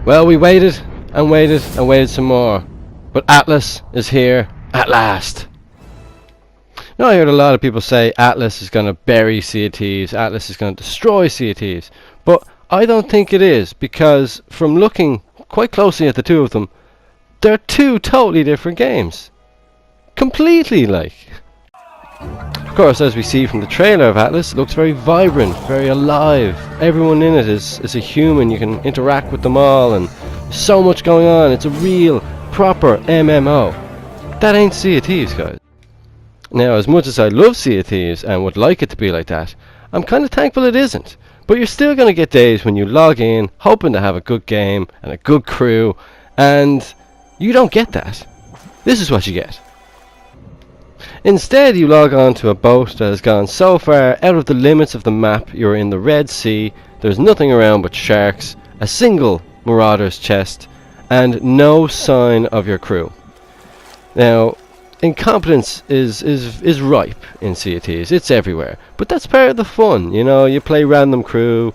Well, we waited and waited and waited some more, but Atlas is here at last. Now I heard a lot of people say Atlas is going to bury Sea of Thieves, Atlas is going to destroy Sea of Thieves, but I don't think it is, because from looking quite closely at the two of them, they're two totally different games. Completely, like. Of course, as we see from the trailer of Atlas, it looks very vibrant, very alive. Everyone in it is a human, you can interact with them all, and so much going on. It's a real, proper MMO. That ain't Sea of Thieves, guys. Now, as much as I love Sea of Thieves and would like it to be like that, I'm kind of thankful it isn't. But you're still going to get days when you log in, hoping to have a good game and a good crew, and you don't get that. This is what you get. Instead, you log on to a boat that has gone so far out of the limits of the map, you're in the Red Sea, there's nothing around but sharks, a single marauder's chest, and no sign of your crew. Now, incompetence is ripe in Sea of Thieves. It's everywhere. But that's part of the fun, you know. You play random crew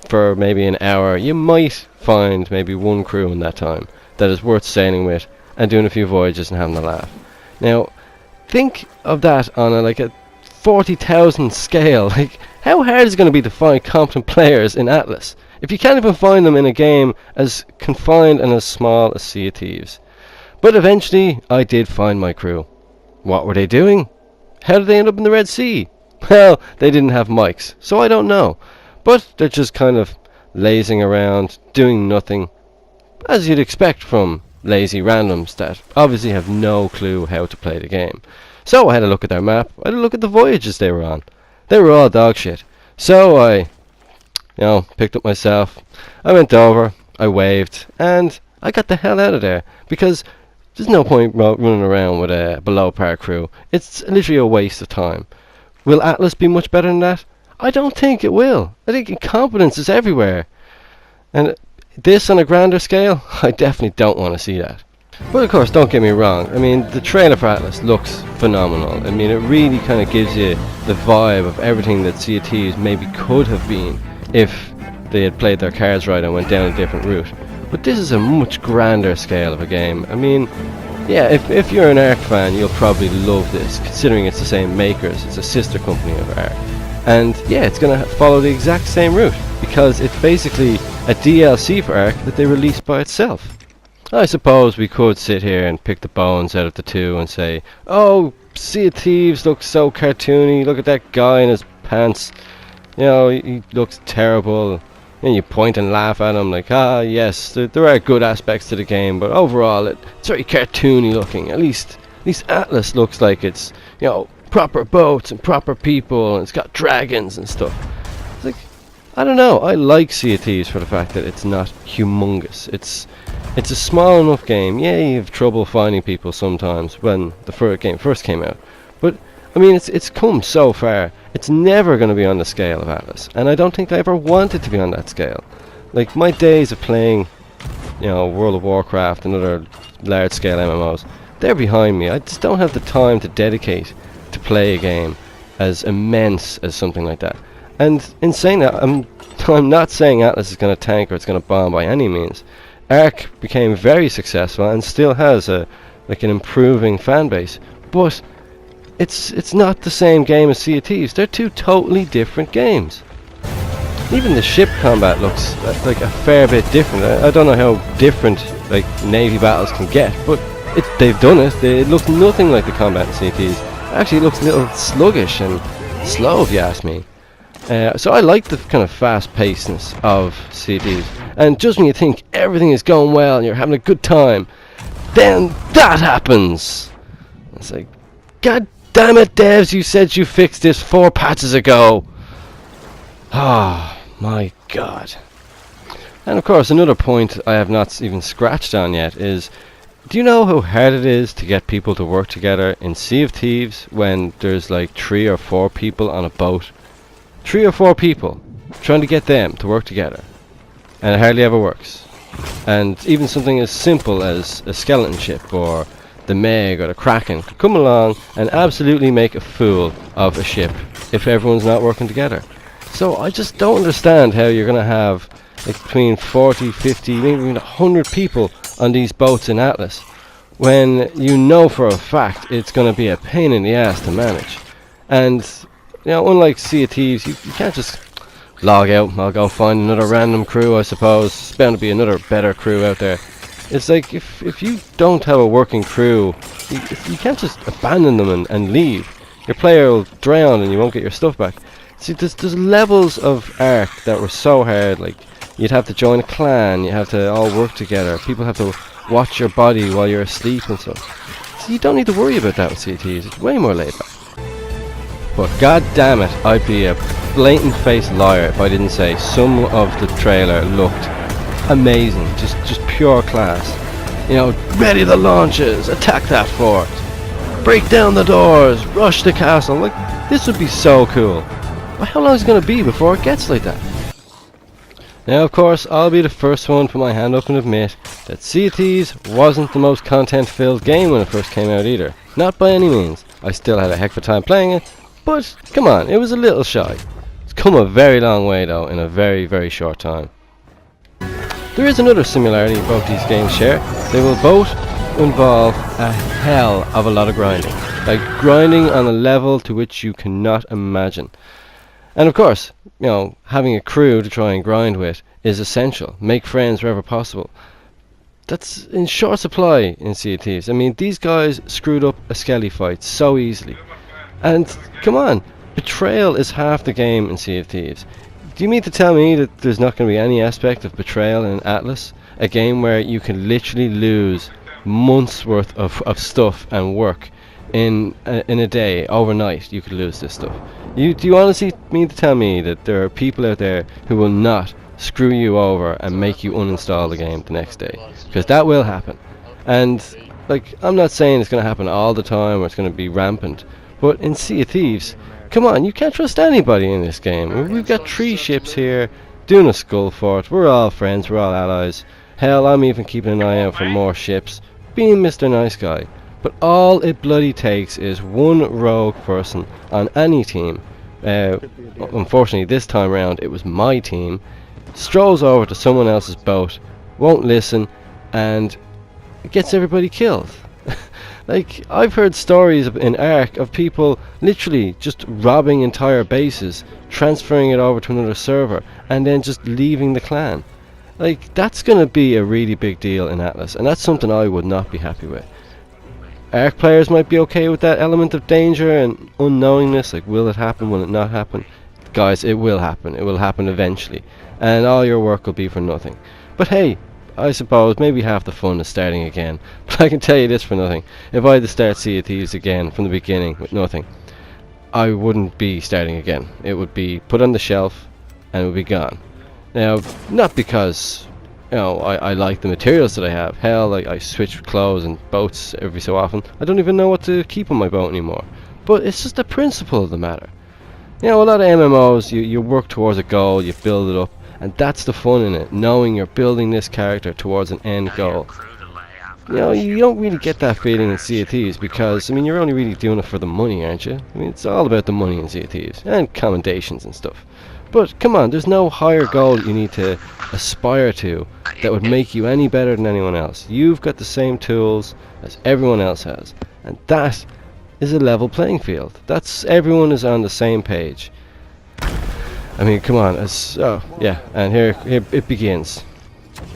for maybe an hour. You might find maybe one crew in that time that is worth sailing with and doing a few voyages and having a laugh. Now, think of that on a 40,000 scale. Like, how hard is it going to be to find competent players in Atlas if you can't even find them in a game as confined and as small as Sea of Thieves? But eventually, I did find my crew. What were they doing? How did they end up in the Red Sea? Well, they didn't have mics, so I don't know. But they're just kind of lazing around, doing nothing, as you'd expect from lazy randoms that obviously have no clue how to play the game. So I had a look at their map, I had a look at the voyages they were on. They were all dog shit. So I, picked up myself, I went over, I waved, and I got the hell out of there, because there's no point running around with a below par crew. It's literally a waste of time. Will Atlas be much better than that? I don't think it will. I think incompetence is everywhere. And this on a grander scale, I definitely don't want to see that. But of course, don't get me wrong. I mean, the trailer for Atlas looks phenomenal. I mean, it really kind of gives you the vibe of everything that Sea of Thieves maybe could have been if they had played their cards right and went down a different route. But this is a much grander scale of a game. I mean, yeah, if you're an Ark fan, you'll probably love this, considering it's the same makers. It's a sister company of Ark. And yeah, it's going to follow the exact same route, because it's basically a DLC for Ark that they released by itself. I suppose we could sit here and pick the bones out of the two and say, oh, Sea of Thieves looks so cartoony, look at that guy in his pants, he looks terrible. And you point and laugh at him like, yes, there are good aspects to the game, but overall it's very cartoony looking. At least Atlas looks like it's, proper boats and proper people, and it's got dragons and stuff. It's like, I don't know, I like Sea of Thieves for the fact that it's not humongous. It's a small enough game. Yeah, you have trouble finding people sometimes when the game first came out, but I mean, it's come so far. It's never going to be on the scale of Atlas, and I don't think I ever wanted to be on that scale. Like, my days of playing, World of Warcraft and other large-scale MMOs, they're behind me. I just don't have the time to dedicate to play a game as immense as something like that. And in saying that, I'm not saying Atlas is going to tank or it's going to bomb by any means. Ark became very successful and still has an improving fan base, but it's not the same game as Sea of Thieves. They're two totally different games. Even the ship combat looks like a fair bit different. I don't know how different Navy battles can get, but they've done it. It looks nothing like the combat in Sea of Thieves. Actually, it looks a little sluggish and slow, if you ask me. So I like the kind of fast-pacedness of Sea of Thieves. And just when you think everything is going well and you're having a good time, then that happens. It's like, God damn it, devs, you said you fixed this 4 patches ago. Ah, my God. And of course, another point I have not even scratched on yet is, do you know how hard it is to get people to work together in Sea of Thieves when there's 3 or 4 people on a boat? 3 or 4 people, trying to get them to work together. And it hardly ever works. And even something as simple as a skeleton ship or the Meg or the Kraken could come along and absolutely make a fool of a ship if everyone's not working together. So I just don't understand how you're going to have like between 40, 50, maybe even 100 people on these boats in Atlas, when you know for a fact it's going to be a pain in the ass to manage. And you know, unlike Sea of Thieves, you can't just log out. I'll go find another random crew, I suppose. There's bound to be another better crew out there. It's like if you don't have a working crew, you can't just abandon them and leave. Your player will drown and you won't get your stuff back. See, there's levels of Ark that were so hard. Like, you'd have to join a clan, you have to all work together, people have to watch your body while you're asleep and stuff. So you don't need to worry about that with Sea of Thieves. It's way more laid back. But god damn it, I'd be a blatant faced liar if I didn't say some of the trailer looked amazing, just pure class. You know, ready the launches, attack that fort, break down the doors, rush the castle. Like, this would be so cool. But how long is it going to be before it gets like that? Now, of course, I'll be the first one to put my hand up and admit that Sea of Thieves wasn't the most content-filled game when it first came out either. Not by any means. I still had a heck of a time playing it, but come on, it was a little shy. It's come a very long way though in a very, very short time. There is another similarity both these games share. They will both involve a hell of a lot of grinding. Like, grinding on a level to which you cannot imagine. And of course, you know, having a crew to try and grind with is essential. Make friends wherever possible. That's in short supply in Sea of Thieves. I mean, these guys screwed up a skelly fight so easily. And come on, betrayal is half the game in Sea of Thieves. Do you mean to tell me that there's not going to be any aspect of betrayal in Atlas? A game where you can literally lose months worth of stuff and work in a day, overnight. You could lose this stuff. Do you honestly mean to tell me that there are people out there who will not screw you over and make you uninstall the game the next day? Because that will happen. And like, I'm not saying it's going to happen all the time or it's going to be rampant, but in Sea of Thieves, come on, you can't trust anybody in this game. We've got 3 ships here doing a skull fort. We're all friends, we're all allies. Hell, I'm even keeping an eye out for more ships, being Mr. Nice Guy. But all it bloody takes is one rogue person on any team. Unfortunately, this time round, it was my team. Strolls over to someone else's boat, won't listen, and gets everybody killed. Like, I've heard stories in Ark of people literally just robbing entire bases, transferring it over to another server, and then just leaving the clan. Like, that's going to be a really big deal in Atlas, and that's something I would not be happy with. Ark players might be okay with that element of danger and unknowingness, like, will it happen, will it not happen? Guys, it will happen eventually, and all your work will be for nothing. But hey, I suppose maybe half the fun is starting again. But I can tell you this for nothing, if I had to start Sea of Thieves again from the beginning with nothing, I wouldn't be starting again. It would be put on the shelf and it would be gone. Now, not because, you know, I like the materials that I have. Hell, I switch clothes and boats every so often. I don't even know what to keep on my boat anymore. But it's just the principle of the matter. You know, a lot of MMOs, you work towards a goal, you build it up, and that's the fun in it, knowing you're building this character towards an end goal. You know, you don't really get that feeling in Sea of Thieves because, I mean, you're only really doing it for the money, aren't you? I mean, it's all about the money in Sea of Thieves, and commendations and stuff. But come on, there's no higher goal you need to aspire to that would make you any better than anyone else. You've got the same tools as everyone else has, and that is a level playing field. Everyone is on the same page. I mean, come on, and here it begins.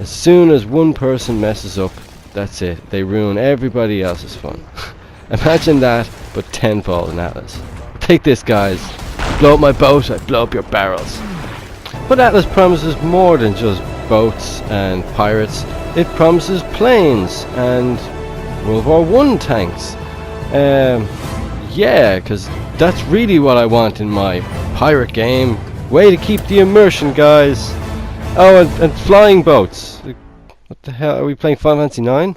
As soon as one person messes up, that's it. They ruin everybody else's fun. Imagine that, but tenfold in Atlas. Take this, guys. Blow up my boat, I blow up your barrels. But Atlas promises more than just boats and pirates. It promises planes and World War I tanks. Yeah, because that's really what I want in my pirate game. Way to keep the immersion, guys. Oh, and flying boats. What the hell, are we playing Final Fantasy 9?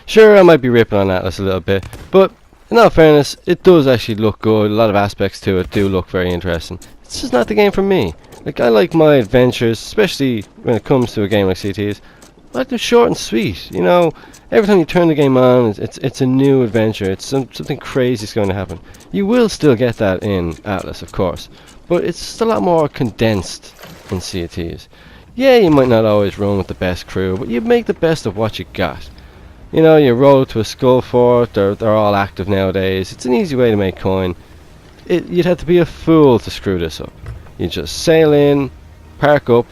Sure, I might be ripping on Atlas a little bit, but in all fairness, it does actually look good. A lot of aspects to it do look very interesting. It's just not the game for me. Like, I like my adventures, especially when it comes to a game like Sea of Thieves. I like them short and sweet, you know. Every time you turn the game on, it's a new adventure. It's something crazy is going to happen. You will still get that in Atlas, of course, but it's just a lot more condensed in Sea of Thieves. Yeah, you might not always run with the best crew, but you make the best of what you got. You know, you roll to a skull fort, they're all active nowadays. It's an easy way to make coin. You'd have to be a fool to screw this up. You just sail in, park up,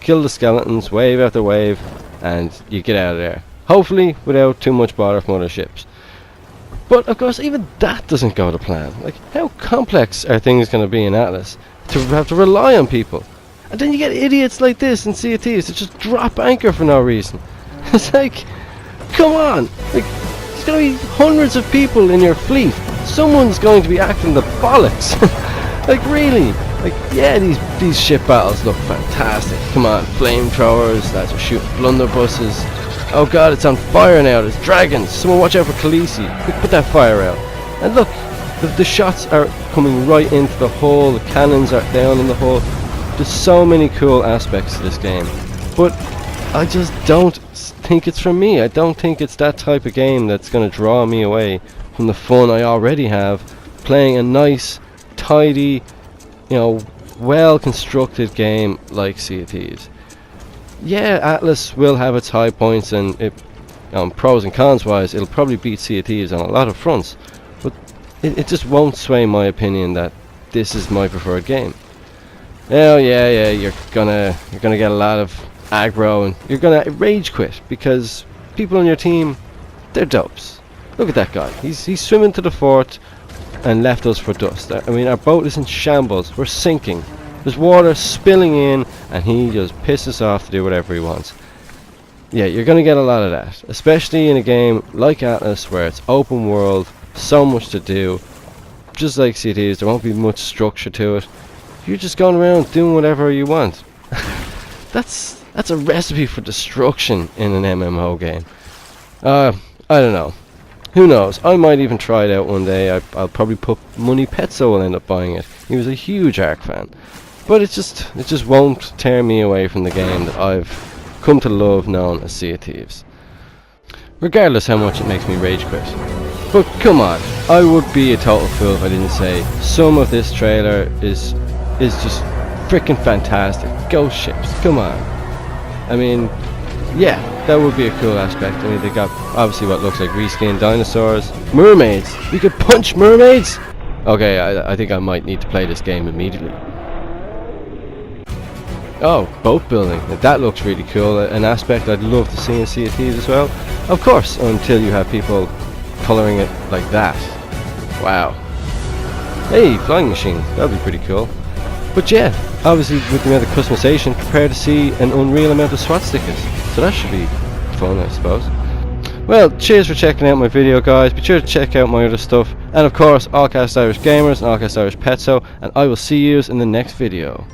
kill the skeletons, wave after wave, and you get out of there. Hopefully without too much bother from other ships. But of course even that doesn't go to plan. Like, how complex are things going to be in Atlas to have to rely on people? And then you get idiots like this in Sea of Thieves that just drop anchor for no reason. It's like, come on! Like, there's going to be hundreds of people in your fleet. Someone's going to be acting the bollocks. Like, really? Like, yeah, these ship battles look fantastic. Come on, flamethrowers, lads are shooting blunderbusses. Oh god, it's on fire now, there's dragons. Someone watch out for Khaleesi. Put that fire out. And look, the shots are coming right into the hull, the cannons are down in the hull. There's so many cool aspects to this game. But I just don't think it's for me. I don't think it's that type of game that's going to draw me away from the fun I already have playing a nice, tidy, you know, well constructed game like Sea of Thieves. Yeah, Atlas will have its high points, and pros and cons wise it'll probably beat Sea of Thieves on a lot of fronts, but it just won't sway my opinion that this is my preferred game. Oh yeah, you're gonna get a lot of aggro and you're gonna rage quit because people on your team, they're dopes. Look at that guy, he's swimming to the fort and left us for dust. I mean, our boat is in shambles, we're sinking, there's water spilling in, and he just pisses off to do whatever he wants. Yeah, you're gonna get a lot of that, especially in a game like Atlas where it's open world, so much to do. Just like Sea of Thieves, there won't be much structure to it. You're just going around doing whatever you want. That's a recipe for destruction in an MMO game. I don't know. Who knows? I might even try it out one day. I'll probably put money. Petso will end up buying it. He was a huge Ark fan. But it just won't tear me away from the game that I've come to love, known as Sea of Thieves. Regardless how much it makes me rage quit. But come on, I would be a total fool if I didn't say some of this trailer is just freaking fantastic. Ghost ships, come on. I mean, yeah, that would be a cool aspect. I mean, they got obviously what looks like reskinned dinosaurs. Mermaids! We could punch mermaids! Okay, I think I might need to play this game immediately. Oh, boat building. That looks really cool. An aspect I'd love to see in Sea of Thieves as well. Of course, until you have people colouring it like that. Wow. Hey, flying machine. That'd be pretty cool. But yeah, obviously with the amount of customization, prepare to see an unreal amount of SWAT stickers. So that should be fun, I suppose. Well, cheers for checking out my video, guys. Be sure to check out my other stuff. And of course, Allcast Irish Gamers and Allcast Irish Petso. And I will see you in the next video.